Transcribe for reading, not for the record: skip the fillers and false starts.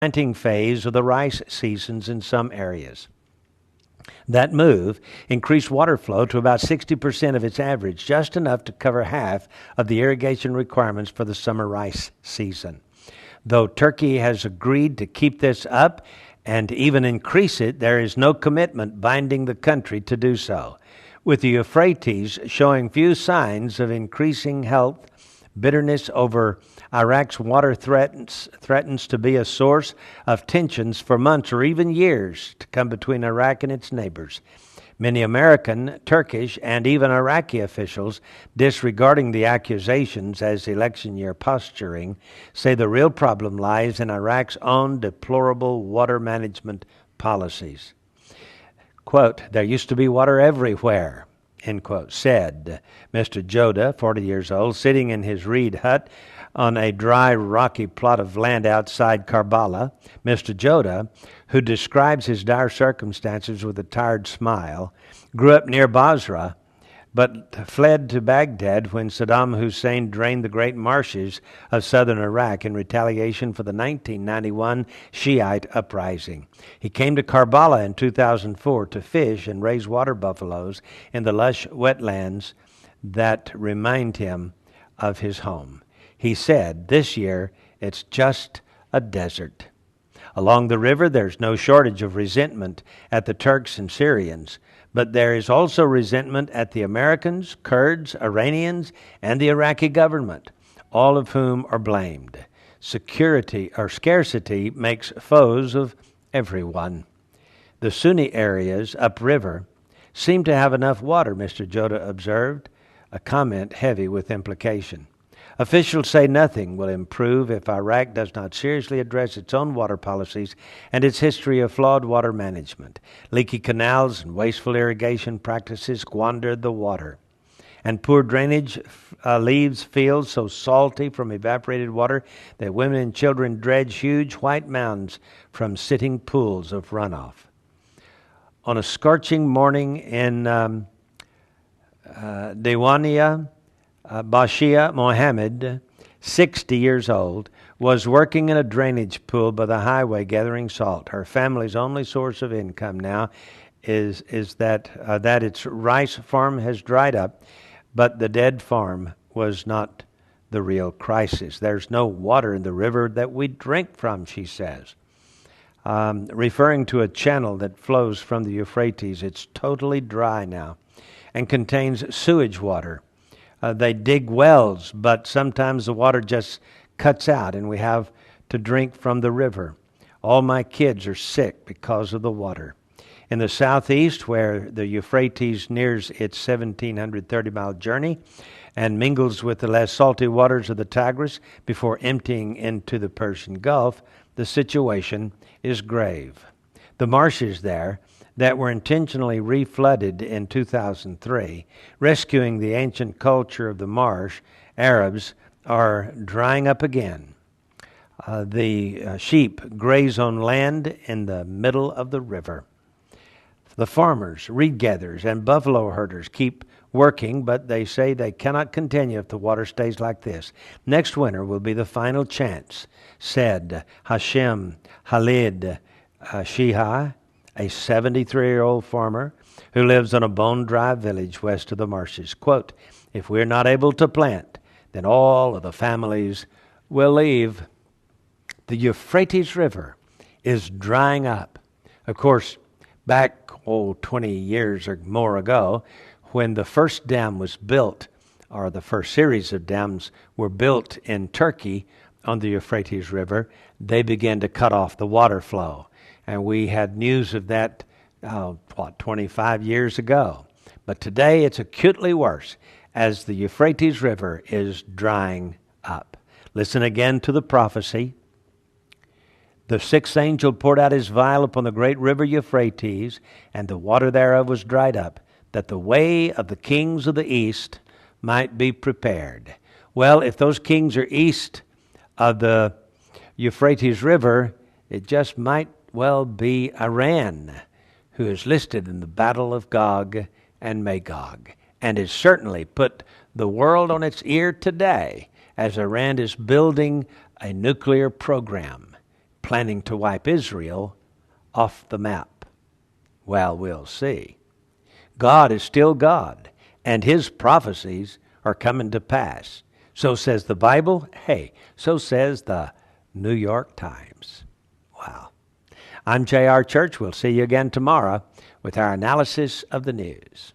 planting phase of the rice seasons in some areas. That move increased water flow to about 60% of its average, just enough to cover half of the irrigation requirements for the summer rice season. Though Turkey has agreed to keep this up and even increase it, there is no commitment binding the country to do so. With the Euphrates showing few signs of increasing health, bitterness over Iraq's water threatens to be a source of tensions for months or even years to come between Iraq and its neighbors. Many American, Turkish, and even Iraqi officials, disregarding the accusations as election year posturing, say the real problem lies in Iraq's own deplorable water management policies. Quote, "There used to be water everywhere," end quote, said Mr. Joda, 40 years old, sitting in his reed hut on a dry, rocky plot of land outside Karbala. Mr. Joda, who describes his dire circumstances with a tired smile, grew up near Basra, but fled to Baghdad when Saddam Hussein drained the great marshes of southern Iraq in retaliation for the 1991 Shiite uprising. He came to Karbala in 2004 to fish and raise water buffaloes in the lush wetlands that remind him of his home. He said, "This year it's just a desert." Along the river, there's no shortage of resentment at the Turks and Syrians, but there is also resentment at the Americans, Kurds, Iranians, and the Iraqi government, all of whom are blamed. Security or scarcity makes foes of everyone. The Sunni areas upriver seem to have enough water, Mr. Joda observed, a comment heavy with implication. Officials say nothing will improve if Iraq does not seriously address its own water policies and its history of flawed water management. Leaky canals and wasteful irrigation practices squander the water. And poor drainage leaves fields so salty from evaporated water that women and children dredge huge white mounds from sitting pools of runoff. On a scorching morning in Diwania, Bashia Mohammed, 60 years old, was working in a drainage pool by the highway gathering salt. Her family's only source of income now is that its rice farm has dried up, but the dead farm was not the real crisis. There's no water in the river that we drink from, she says. Referring to a channel that flows from the Euphrates, it's totally dry now and contains sewage water. They dig wells, but sometimes the water just cuts out and we have to drink from the river. All my kids are sick because of the water. In the southeast, where the Euphrates nears its 1,730-mile journey and mingles with the less salty waters of the Tigris before emptying into the Persian Gulf, the situation is grave. The marshes there that were intentionally reflooded in 2003, rescuing the ancient culture of the marsh, Arabs, are drying up again. The sheep graze on land in the middle of the river. The farmers, reed gatherers, and buffalo herders keep working, but they say they cannot continue if the water stays like this. Next winter will be the final chance, said Hashem Khalid Shiha, a 73-year-old farmer who lives in a bone-dry village west of the marshes. Quote, "If we're not able to plant, then all of the families will leave." The Euphrates River is drying up. Of course, back 20 years or more ago, when the first dam was built, or the first series of dams were built in Turkey on the Euphrates River, they began to cut off the water flow. And we had news of that, 25 years ago. But today it's acutely worse as the Euphrates River is drying up. Listen again to the prophecy. The sixth angel poured out his vial upon the great river Euphrates, and the water thereof was dried up, that the way of the kings of the east might be prepared. Well, if those kings are east of the Euphrates River, it just might well be Iran, who is listed in the battle of Gog and Magog, and has certainly put the world on its ear today as Iran is building a nuclear program, planning to wipe Israel off the map. Well, we'll see. God is still God, and his prophecies are coming to pass. So says the Bible. Hey, so says the New York Times. Wow. I'm J.R. Church. We'll see you again tomorrow with our analysis of the news.